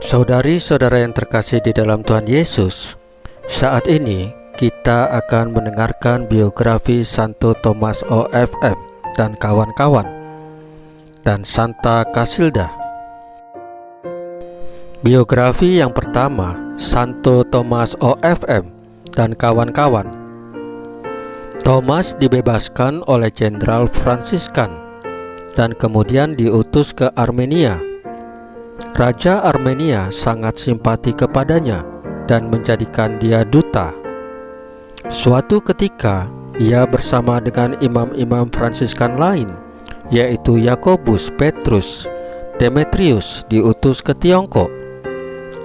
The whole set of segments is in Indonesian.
Saudari-saudara yang terkasih di dalam Tuhan Yesus, saat ini kita akan mendengarkan biografi Santo Thomas OFM dan kawan-kawan dan Santa Casilda. Biografi yang pertama, Santo Thomas OFM dan kawan-kawan. Thomas dibebaskan oleh Jenderal Fransiskan dan kemudian diutus ke Armenia. Raja Armenia sangat simpati kepadanya dan menjadikan dia duta. Suatu ketika, ia bersama dengan imam-imam Fransiskan lain, yaitu Yakobus, Petrus, Demetrius, diutus ke Tiongkok.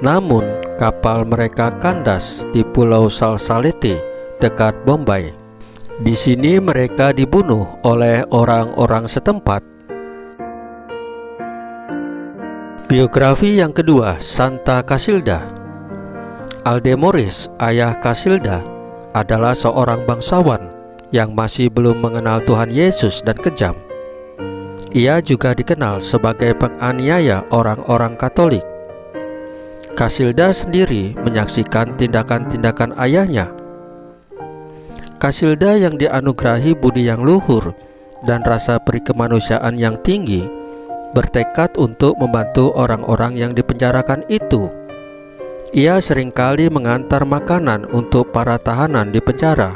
Namun, kapal mereka kandas di Pulau Salsalete dekat Bombay. Di sini mereka dibunuh oleh orang-orang setempat. Biografi yang kedua, Santa Casilda. Aldemoris, ayah Casilda, adalah seorang bangsawan yang masih belum mengenal Tuhan Yesus dan kejam. Ia juga dikenal sebagai penganiaya orang-orang Katolik. Casilda sendiri menyaksikan tindakan-tindakan ayahnya. Casilda yang dianugerahi budi yang luhur dan rasa perikemanusiaan yang tinggi, bertekad untuk membantu orang-orang yang dipenjarakan itu. Ia seringkali mengantar makanan untuk para tahanan di penjara.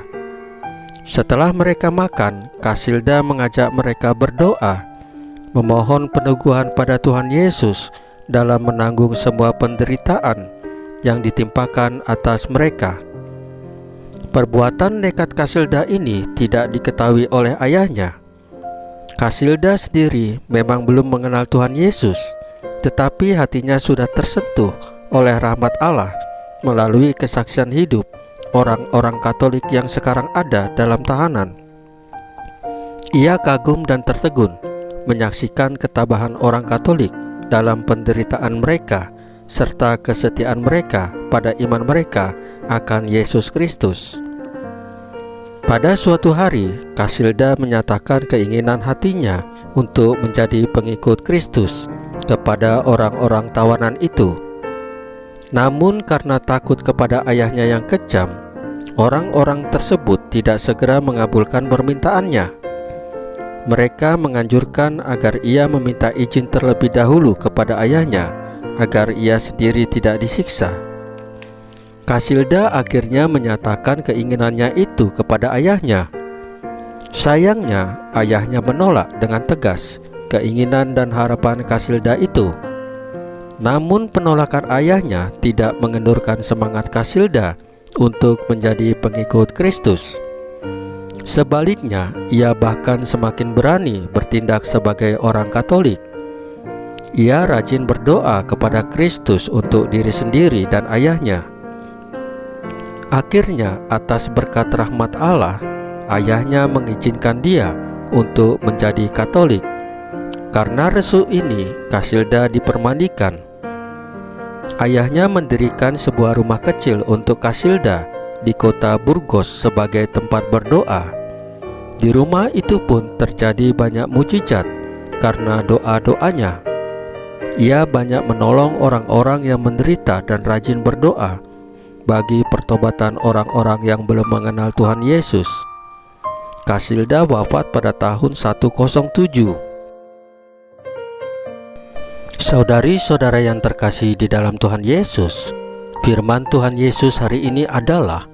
Setelah mereka makan, Casilda mengajak mereka berdoa, memohon peneguhan pada Tuhan Yesus dalam menanggung semua penderitaan yang ditimpakan atas mereka. Perbuatan nekat Casilda ini tidak diketahui oleh ayahnya. Casilda sendiri memang belum mengenal Tuhan Yesus, tetapi hatinya sudah tersentuh oleh rahmat Allah melalui kesaksian hidup orang-orang Katolik yang sekarang ada dalam tahanan. Ia kagum dan tertegun menyaksikan ketabahan orang Katolik dalam penderitaan mereka serta kesetiaan mereka pada iman mereka akan Yesus Kristus. Pada suatu hari, Casilda menyatakan keinginan hatinya untuk menjadi pengikut Kristus kepada orang-orang tawanan itu. Namun karena takut kepada ayahnya yang kejam, orang-orang tersebut tidak segera mengabulkan permintaannya. Mereka menganjurkan agar ia meminta izin terlebih dahulu kepada ayahnya, agar ia sendiri tidak disiksa. Casilda akhirnya menyatakan keinginannya itu kepada ayahnya. Sayangnya, ayahnya menolak dengan tegas keinginan dan harapan Casilda itu. Namun penolakan ayahnya tidak mengendurkan semangat Casilda untuk menjadi pengikut Kristus. Sebaliknya, ia bahkan semakin berani bertindak sebagai orang Katolik. Ia rajin berdoa kepada Kristus untuk diri sendiri dan ayahnya. Akhirnya, atas berkat rahmat Allah, ayahnya mengizinkan dia untuk menjadi Katolik. Karena resu ini, Casilda dipermandikan. Ayahnya mendirikan sebuah rumah kecil untuk Casilda di kota Burgos sebagai tempat berdoa. Di rumah itu pun terjadi banyak mujizat karena doa-doanya. Ia banyak menolong orang-orang yang menderita dan rajin berdoa bagi pertobatan orang-orang yang belum mengenal Tuhan Yesus. Casilda wafat pada tahun 107. Saudari-saudara yang terkasih di dalam Tuhan Yesus, firman Tuhan Yesus hari ini adalah,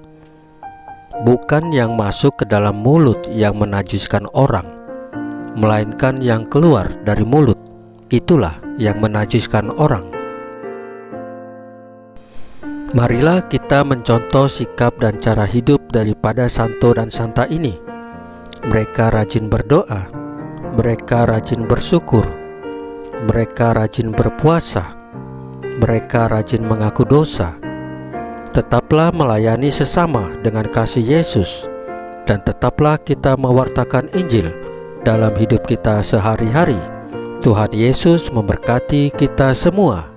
bukan yang masuk ke dalam mulut yang menajiskan orang, melainkan yang keluar dari mulut, itulah yang menajiskan orang. Marilah kita mencontoh sikap dan cara hidup daripada santo dan santa ini. Mereka rajin berdoa, mereka rajin bersyukur, mereka rajin berpuasa, mereka rajin mengaku dosa. Tetaplah melayani sesama dengan kasih Yesus, dan tetaplah kita mewartakan Injil dalam hidup kita sehari-hari. Tuhan Yesus memberkati kita semua.